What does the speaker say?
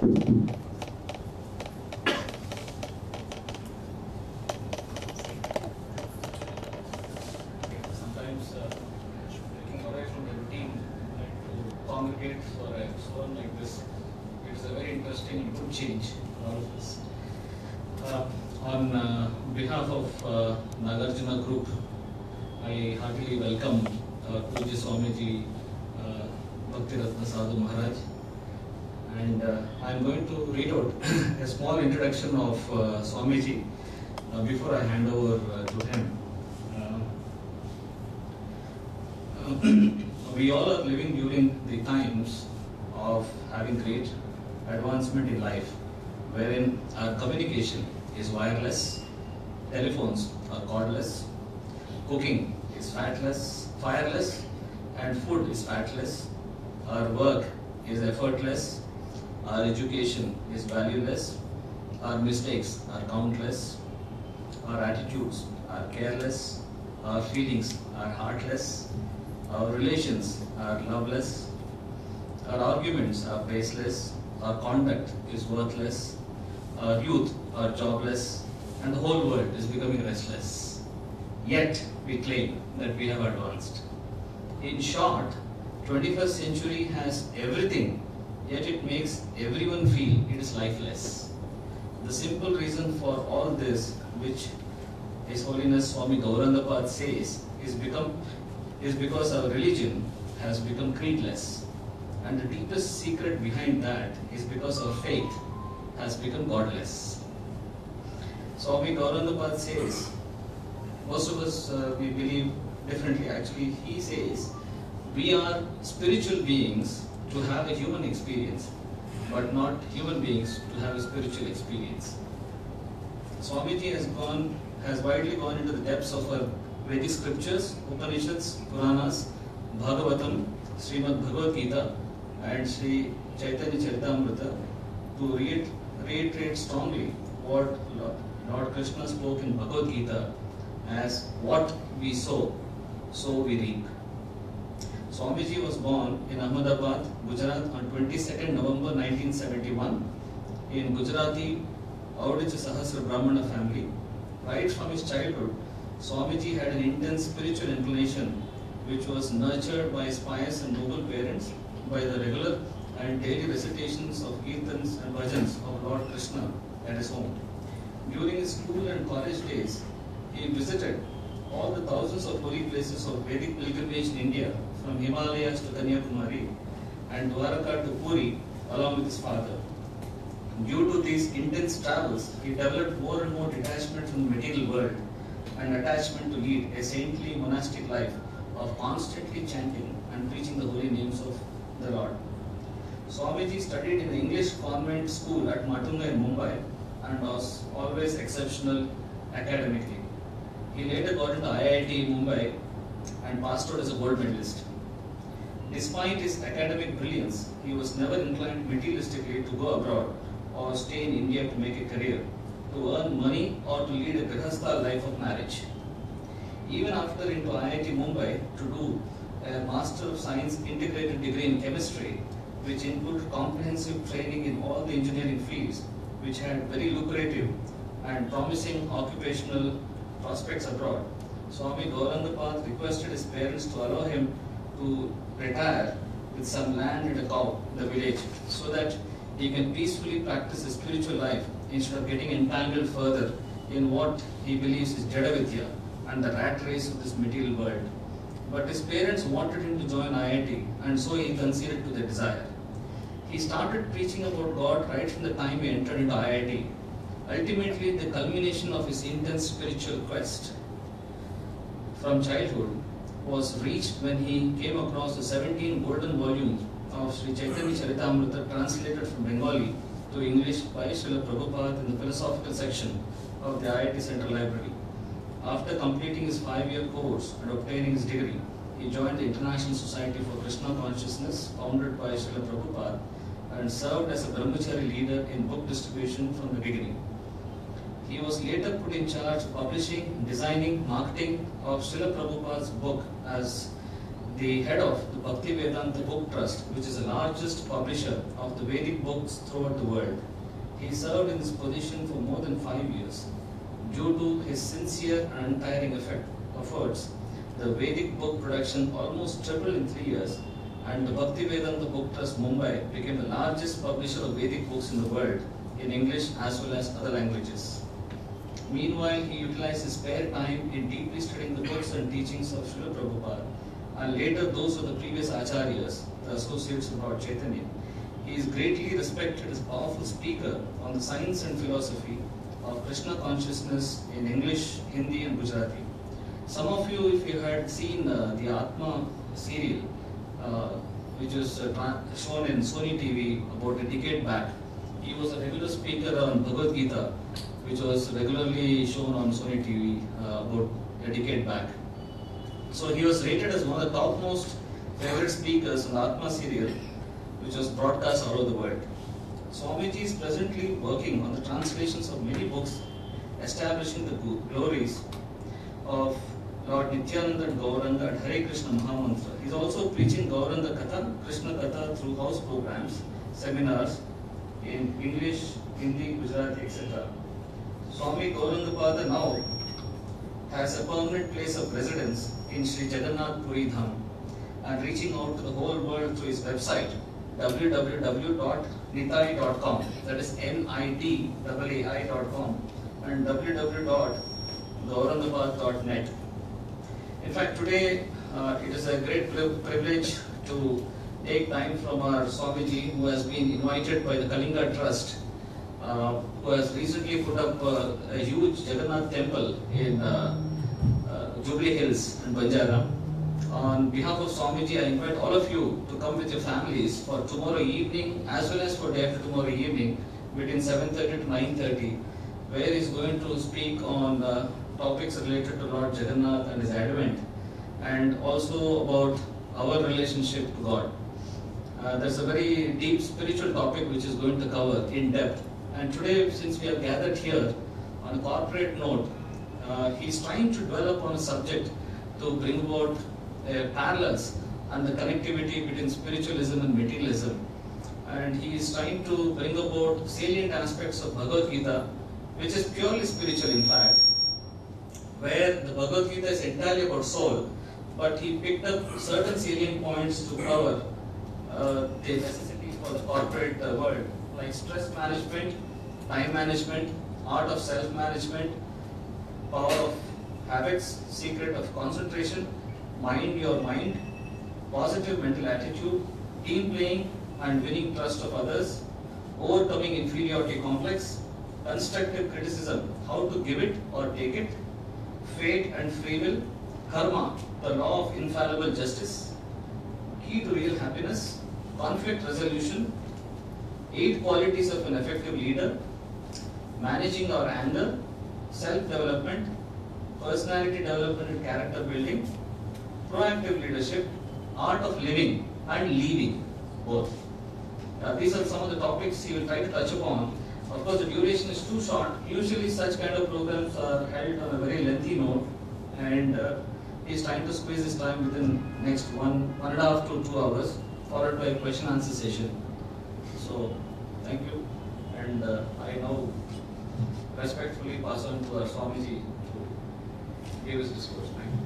Sometimes breaking away from the routine, like to congregate for a forum like this, it's a very interesting and good change for all of us. On behalf of Nagarjuna Group, I heartily welcome Pujya Swamiji Bhaktiratna Sadhu Maharaj, and I am going to read out a small introduction of Swamiji before I hand over to him. We all are living during the times of having great advancement in life, wherein our communication is wireless, telephones are cordless, cooking is fireless, and food is fatless. Our work is effortless, our education is valueless, our mistakes are countless, our attitudes are careless, our feelings are heartless, our relations are loveless, our arguments are baseless, our conduct is worthless, our youth are jobless, and the whole world is becoming restless. Yet we claim that we have advanced. In short, 21st century has everything, yet it makes everyone feel it is lifeless. The simple reason for all this, which His Holiness Swami Gaurandapad says, is because our religion has become creedless, and the deepest secret behind that is because our faith has become godless. Swami Gaurandapad says, most of us we believe differently. Actually, he says we are spiritual beings to have a human experience, but not human beings to have a spiritual experience. Swamiji has widely gone into the depths of our Vedic scriptures, Upanishads, Puranas, Bhagavatam, Srimad Bhagavad Gita, and Sri Chaitanya Charitamrita to reiterate strongly what Lord Krishna spoke in Bhagavad Gita as what we sow, so we reap. Swamiji was born in Ahmedabad, Gujarat on 22nd November 1971 in Gujarati Audich Sahasra Brahmana family. Right from his childhood, Swamiji had an intense spiritual inclination which was nurtured by his pious and noble parents by the regular and daily recitations of kirtans and bhajans of Lord Krishna at his home. During his school and college days, he visited all the thousands of holy places of Vedic pilgrimage in India, from Himalayas to Kanyakumari and Dwaraka to Puri, along with his father. Due to these intense travels, he developed more and more detachment from the material world and attachment to lead a saintly monastic life of constantly chanting and preaching the holy names of the Lord. Swamiji studied in the English convent school at Matunga in Mumbai and was always exceptional academically. He later got into IIT Mumbai and passed out as a gold medalist. Despite his academic brilliance, he was never inclined materialistically to go abroad or stay in India to make a career, to earn money or to lead a grihastha life of marriage. Even after into IIT Mumbai to do a Master of Science integrated degree in chemistry, which included comprehensive training in all the engineering fields, which had very lucrative and promising occupational prospects abroad, Swami Gaurandapad requested his parents to allow him to retire with some land and a cow in the village so that he can peacefully practice his spiritual life instead of getting entangled further in what he believes is Jadavidya and the rat race of this material world. But his parents wanted him to join IIT, and so he conceded to their desire. He started preaching about God right from the time he entered into IIT. Ultimately, the culmination of his intense spiritual quest from childhood was reached when he came across the 17 golden volumes of Sri Chaitanya Charitamrita translated from Bengali to English by Srila Prabhupada in the philosophical section of the IIT Central Library. After completing his 5-year course and obtaining his degree, he joined the International Society for Krishna Consciousness, founded by Srila Prabhupada, and served as a brahmachari leader in book distribution from the beginning. He was later put in charge of publishing, designing, marketing of Srila Prabhupada's book as the head of the Bhaktivedanta Book Trust, which is the largest publisher of the Vedic books throughout the world. He served in this position for more than 5 years. Due to his sincere and untiring efforts, the Vedic book production almost tripled in 3 years, and the Bhaktivedanta Book Trust Mumbai became the largest publisher of Vedic books in the world, in English as well as other languages. Meanwhile, he utilized his spare time in deeply studying the books and teachings of Srila Prabhupada, and later those of the previous acharyas, the associates of Lord Chaitanya. He is greatly respected as a powerful speaker on the science and philosophy of Krishna consciousness in English, Hindi and Gujarati. Some of you, if you had seen the Atma serial, which was shown in Sony TV about a decade back, he was a regular speaker on Bhagavad Gita, which was regularly shown on Sony TV about a decade back. So he was rated as one of the topmost favorite speakers on the Atma serial, which was broadcast all over the world. Swamiji is presently working on the translations of many books establishing the glories of Lord Nityananda and Gauranga and Hare Krishna Mahamantra. He is also preaching Gauranga Katha, Krishna Katha through house programs, seminars in English, Hindi, Gujarati, etc. Swami Gaurangapada now has a permanent place of residence in Sri Jagannath Puri Dham and reaching out to the whole world through his website www.nitai.com, that is nitai.com, and www.gaurangapad.net. In fact, today it is a great privilege to take time from our Swamiji, who has been invited by the Kalinga Trust, who has recently put up a huge Jagannath temple in Jubilee Hills and Banjara. On behalf of Swamiji, I invite all of you to come with your families for tomorrow evening as well as for day after tomorrow evening between 7:30 to 9:30, where he is going to speak on topics related to Lord Jagannath and his advent, and also about our relationship to God. There's a very deep spiritual topic which is going to cover in depth. And today, since we have gathered here on a corporate note, he's trying to develop on a subject to bring about parallels and the connectivity between spiritualism and materialism. And he is trying to bring about salient aspects of Bhagavad Gita, which is purely spiritual in fact, where the Bhagavad Gita is entirely about soul, but he picked up certain salient points to cover the necessities for the corporate world, like stress management, time management, art of self-management, power of habits, secret of concentration, mind your mind, positive mental attitude, team playing and winning trust of others, overcoming inferiority complex, constructive criticism, how to give it or take it, fate and free will, karma, the law of infallible justice, key to real happiness, conflict resolution, 8 qualities of an effective leader, managing our anger, self-development, personality development and character building, proactive leadership, art of living and leaving, both. These are some of the topics he will try to touch upon. Of course, the duration is too short. Usually such kind of programs are held on a very lengthy note, and he is trying to squeeze his time within next 1.5 to 2 hours, followed by a question answer session. So, thank you, and I now respectfully pass on to our Swamiji to give his discourse. Thank you.